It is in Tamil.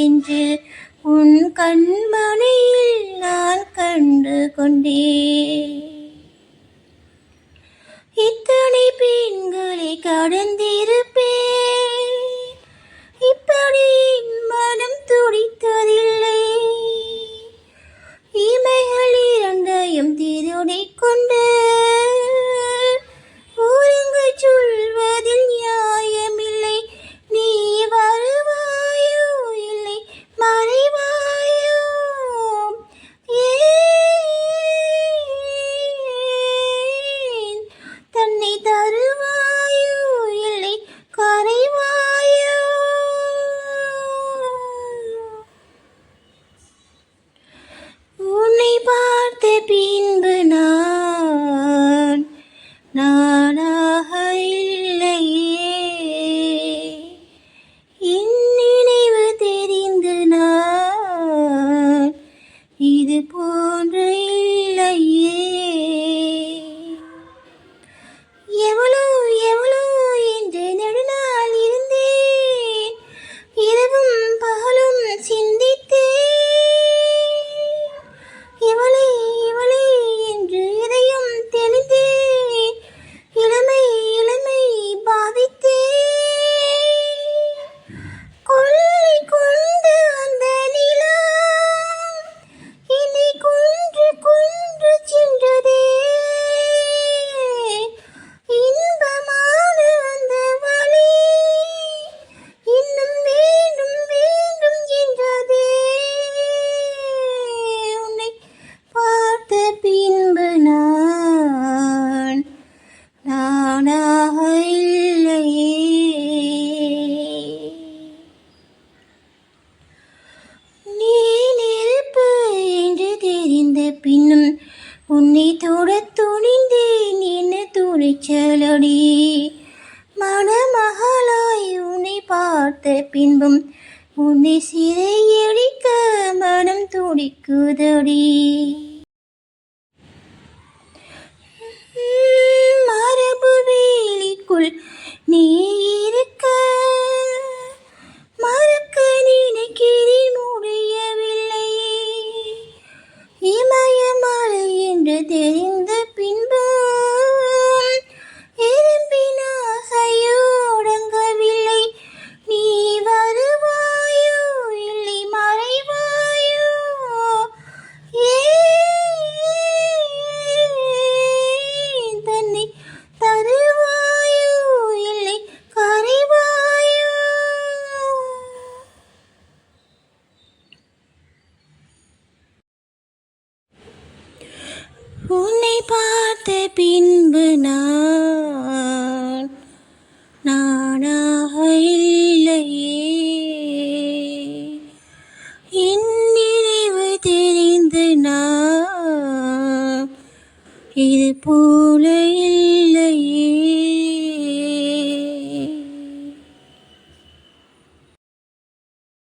என்று உன் கண்மனையில் நான் கண்டு கொண்டேன். இத்தனை பெண்களை கடந்திருப்பேன், இப்படி மனம் துடித்ததில்லை. இமைகள் இரண்டையும் திருடிக் கொண்டு ஒருங்கு சொல்வதில் நியாயமில்லை. நீ வருவாயோ இல்லை மறைவாயோ? ஏன் தன்னை தருவாயோ இல்லை கரைவாயோ? உன்னை பார்த்த பின்பு நானாக இல்லையே. என் நினைவு தெரிந்து நான் இது போன்ற இல்லையே. எவ்வளோ எவ்வளோ என்று நெடுநாள் இருந்தேன், இரவும் பகலும் சிந்தித்தேன். இவளே இவளே என்று இதயம் தெளிந்தேன், இளமை இளமை பாவித்தேன். கொள்ளை கொண்டு அந்த நிலா என்னை கொன்று கொன்று சென்றதே. இன்பமான அந்த வழி இன்னும் வேண்டும் வேண்டும் என்றதே. உன்னை பார்த்த பின்பு நானாக இல்லையே. நீ நெருப்பு என்று தெரிந்த பின்னும் உன்னை தொட துணிந்தேன், என்ன துணிச்சலடி. மணமகளாய் உன்னை பார்த்த பின்பும் உன்னை சிறையடிக்க மனம் துடிக்குதடி. மரபு வேலிக்குள் நீ இருக்க மறக்க நினைக்கிறேன், முடியவில்லை. இமயமலை என்று தெரிந்த பின்பு எறும்பின் ஆசையோ அடங்கவில்லை. நீ வருவாயோ இல்லை மறைவாயோ? ஏன் தன்னை தருவாயோ இல்லை கரைவாயோ? உன்னை பார்த்த பின்பு நானாக இல்லையே. என் நினைவு தெரிந்து நான் இது போல இல்லை.